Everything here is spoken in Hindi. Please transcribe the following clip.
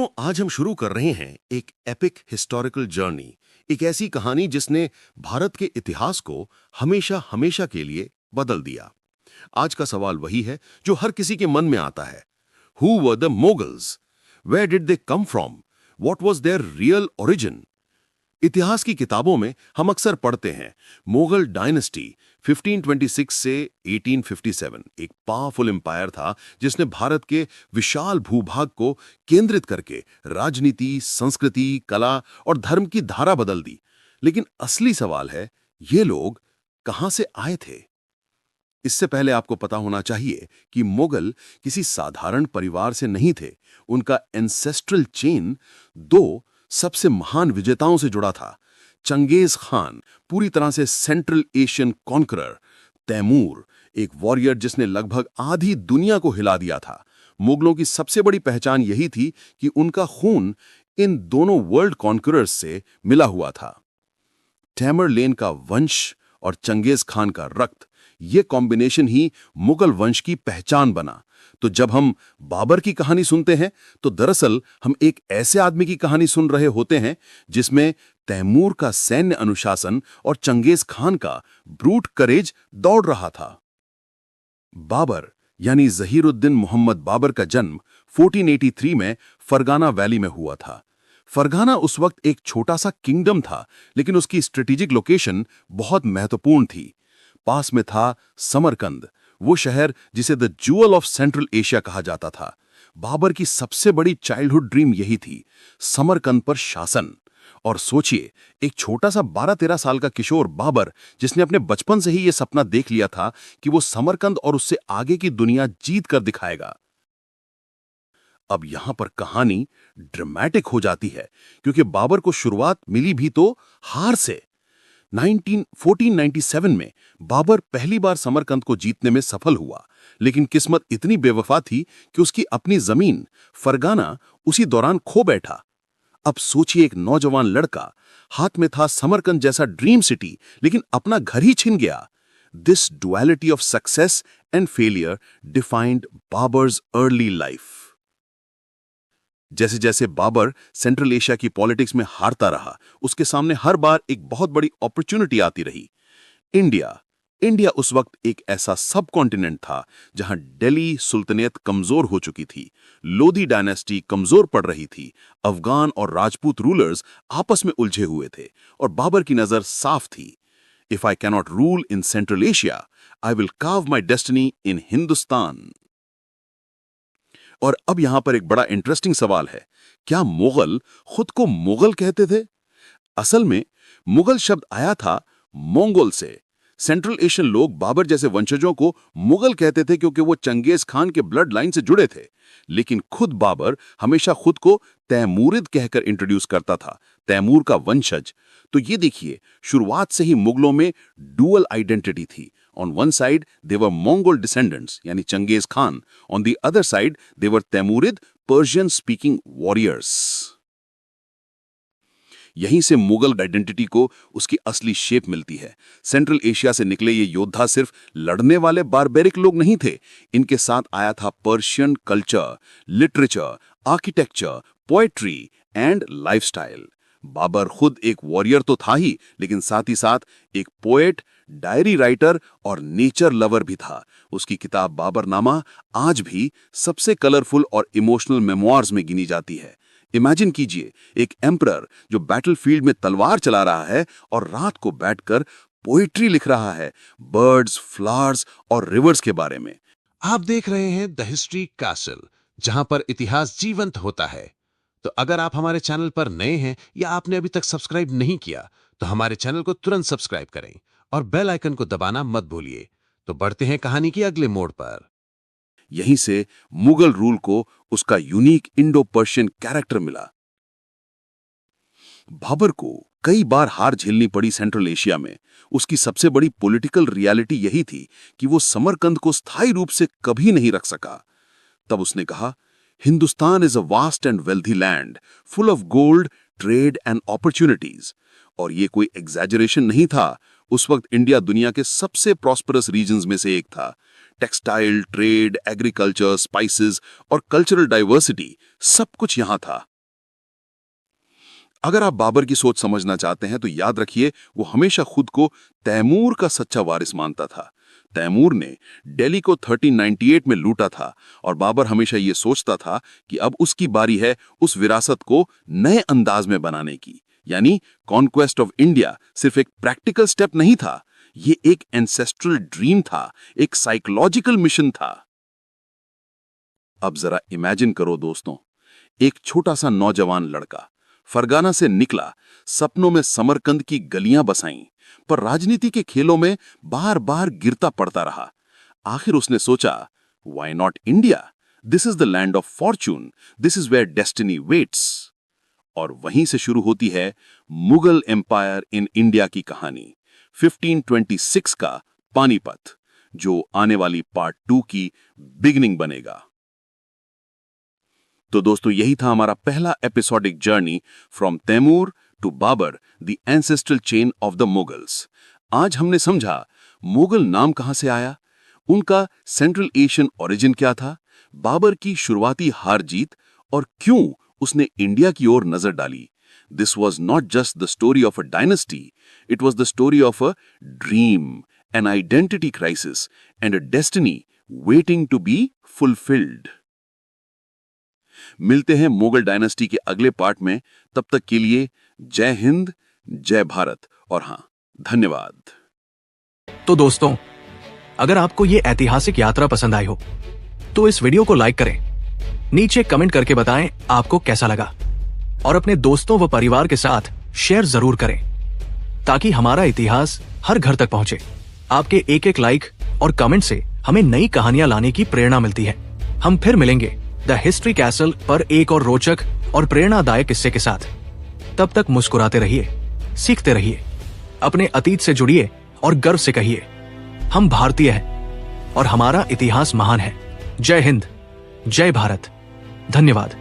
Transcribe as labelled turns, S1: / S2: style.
S1: मित्रों, आज हम शुरू कर रहे हैं एक एपिक हिस्टोरिकल जर्नी, एक ऐसी कहानी जिसने भारत के इतिहास को हमेशा हमेशा के लिए बदल दिया। आज का सवाल वही है जो हर किसी के मन में आता है। Who were the Mughals? Where did they come from? What was their real origin? इतिहास की किताबों में हम अक्सर पढ़ते हैं मुगल डायनेस्टी 1526 से 1857 एक पावरफुल एम्पायर था जिसने भारत के विशाल भूभाग को केंद्रित करके राजनीति, संस्कृति, कला और धर्म की धारा बदल दी। लेकिन असली सवाल है, ये लोग कहां से आए थे? इससे पहले आपको पता होना चाहिए कि मुगल किसी साधारण परिवार से नहीं थे। उनका एंसेस्ट्रल चेन दो सबसे महान विजेताओं से जुड़ा था। चंगेज खान, पूरी तरह से सेंट्रल एशियन कॉन्करर; तैमूर, एक वॉरियर जिसने लगभग आधी दुनिया को हिला दिया था। मुगलों की सबसे बड़ी पहचान यही थी कि उनका खून इन दोनों वर्ल्ड कॉन्करर्स से मिला हुआ था। टैमरलेन का वंश और चंगेज खान का रक्त, ये कॉम्बिनेशन ही मुगल वंश की पहचान बना। तो जब हम बाबर की कहानी सुनते हैं तो दरअसल हम एक ऐसे आदमी की कहानी सुन रहे होते हैं जिसमें तैमूर का सैन्य अनुशासन और चंगेज खान का ब्रूट करेज दौड़ रहा था। बाबर यानी ज़हीरुद्दीन मोहम्मद बाबर का जन्म 1483 में फरगाना वैली में हुआ था। फरगाना उस वक्त एक छोटा सा किंगडम था, लेकिन उसकी स्ट्रेटेजिक लोकेशन बहुत महत्वपूर्ण थी। पास में था समरकंद, वो शहर जिसे the jewel of central Asia कहा जाता था। बाबर की सबसे बड़ी चाइल्डहुड ड्रीम यही थी, समरकंद पर शासन। और सोचिए, एक छोटा सा 12-13 साल का किशोर बाबर, जिसने अपने बचपन से ही यह सपना देख लिया था कि वो समरकंद और उससे आगे की दुनिया जीत कर दिखाएगा। अब यहां पर कहानी ड्रामेटिक हो जाती है, क्योंकि बाबर को शुरुआत मिली भी तो हार से। 1497 में बाबर पहली बार समरकंद को जीतने में सफल हुआ, लेकिन किस्मत इतनी बेवफा थी कि उसकी अपनी जमीन फरगाना उसी दौरान खो बैठा। अब सोचिए, एक नौजवान लड़का, हाथ में था समरकंद जैसा ड्रीम सिटी, लेकिन अपना घर ही छिन गया। This duality of success and failure defined Babar's early life. जैसे जैसे बाबर सेंट्रल एशिया की पॉलिटिक्स में हारता रहा, उसके सामने हर बार एक बहुत बड़ी अपॉर्चुनिटी आती रही। इंडिया उस वक्त एक ऐसा सब कॉन्टिनेंट था जहां दिल्ली सुल्तानियत कमजोर हो चुकी थी, लोधी डायनेस्टी कमजोर पड़ रही थी, अफगान और राजपूत रूलर्स आपस में उलझे हुए थे, और बाबर की नजर साफ थी। If I cannot rule in central Asia, I will curve my destiny इन हिंदुस्तान। और अब यहां पर एक बड़ा इंटरेस्टिंग सवाल है, क्या मुगल खुद को मुगल कहते थे? असल में मुगल शब्द आया था मंगोल से। सेंट्रल एशियन लोग बाबर जैसे वंशजों को मुगल कहते थे क्योंकि वो चंगेज खान के ब्लड लाइन से जुड़े थे। लेकिन खुद बाबर हमेशा खुद को तैमूरिद कहकर इंट्रोड्यूस करता था, तैमूर का वंशज। तो ये देखिए, शुरुआत से ही मुगलों में डुअल आइडेंटिटी थी। On one side, they were Mongol descendants, यानी Genghis Khan. On the other side, they were Timurid, Persian-speaking warriors. यहीं से मुगल आइडेंटिटी को उसकी असली शेप मिलती है। सेंट्रल एशिया से निकले ये योद्धा सिर्फ लड़ने वाले बारबेरिक लोग नहीं थे, इनके साथ आया था Persian culture, literature, architecture, poetry and lifestyle. Babur खुद एक वॉरियर तो था ही, लेकिन साथ ही साथ एक पोएट, डायरी राइटर और नेचर लवर भी था। उसकी किताब बाबरनामा आज भी सबसे कलरफुल और इमोशनल मेमोइर्स में गिनी जाती है। इमेजिन कीजिए, एक एम्परर जो बैटलफील्ड में तलवार चला रहा है और रात को बैठकर पोएट्री लिख रहा है, बर्ड्स, फ्लावर्स और रिवर्स के बारे में।
S2: आप देख रहे हैं द हिस्ट्री कैसल, जहां पर इतिहास जीवंत होता है। तो अगर आप हमारे चैनल पर नए हैं या आपने अभी तक सब्सक्राइब नहीं किया, तो हमारे चैनल को तुरंत सब्सक्राइब करें और बेल आइकन को दबाना मत भूलिए। तो बढ़ते हैं कहानी की अगले मोड़ पर।
S1: यहीं से मुगल रूल को उसका यूनिक इंडो पर्शियन कैरेक्टर मिला। बाबर को कई बार हार झेलनी पड़ी सेंट्रल एशिया में। उसकी सबसे बड़ी पॉलिटिकल रियलिटी यही थी कि वो समरकंद को स्थायी रूप से कभी नहीं रख सका। तब उसने कहा, Hindustan is a vast and wealthy land full of gold, trade and opportunities. और ये कोई एग्जैजरेशन नहीं था। उस वक्त इंडिया दुनिया के सबसे प्रॉस्परस रीजन्स में से एक था। टेक्सटाइल, ट्रेड, एग्रीकल्चर, स्पाइसेस और कल्चरल डाइवर्सिटी, सब कुछ यहां था। अगर आप बाबर की सोच समझना चाहते हैं तो याद रखिए, वो हमेशा खुद को तैमूर का सच्चा वारिस मानता था। तैमूर ने दिल्ली को 1398 में लूटा था और बाबर हमेशा ये सोचता था कि अब उसकी बारी है उस विरासत को नए अंदाज में बनाने की। यानी कॉन्क्वेस्ट ऑफ इंडिया सिर्फ एक प्रैक्टिकल स्टेप नहीं था, ये एक एंसेस्ट्रल ड्रीम था, एक साइकोलॉजिकल मिशन था। अब जरा इमेजिन करो दोस्तों, एक छोटा सा नौजवान लड़का फरगाना से निकला, सपनों में समरकंद की गलियां बसाईं, पर राजनीति के खेलों में बार बार गिरता पड़ता रहा। आखिर उसने सोचा, why not India? This is the land of fortune, this is where destiny waits. और वहीं से शुरू होती है मुगल एम्पायर इन इंडिया की कहानी, 1526 का पानीपत, जो आने वाली पार्ट 2 की बिगिनिंग बनेगा। तो दोस्तों, यही था हमारा पहला episodic journey from Timur to Babur, the ancestral chain of the Mughals. आज हमने समझा मुगल नाम कहां से आया, उनका सेंट्रल एशियन ओरिजिन क्या था, बाबर की शुरुआती हार जीत और क्यों उसने इंडिया की ओर नजर डाली। This was not just the story of a dynasty, it was the story of a dream, an identity crisis and a destiny waiting to be fulfilled. मिलते हैं मुगल डायनेस्टी के अगले पार्ट में। तब तक के लिए जय हिंद, जय भारत और हां, धन्यवाद।
S3: तो दोस्तों, अगर आपको ये ऐतिहासिक यात्रा पसंद आई हो तो इस वीडियो को लाइक करें, नीचे कमेंट करके बताएं आपको कैसा लगा और अपने दोस्तों व परिवार के साथ शेयर जरूर करें ताकि हमारा इतिहास हर घर तक पहुंचे। आपके एक एक लाइक और कमेंट से हमें नई कहानियां लाने की प्रेरणा मिलती है। हम फिर मिलेंगे द हिस्ट्री कैसल पर एक और रोचक और प्रेरणादायक किस्से के साथ। तब तक मुस्कुराते रहिए, सीखते रहिए, अपने अतीत से जुड़िए और गर्व से कहिए, हम भारतीय हैं और हमारा इतिहास महान है। जय हिंद, जय भारत, धन्यवाद।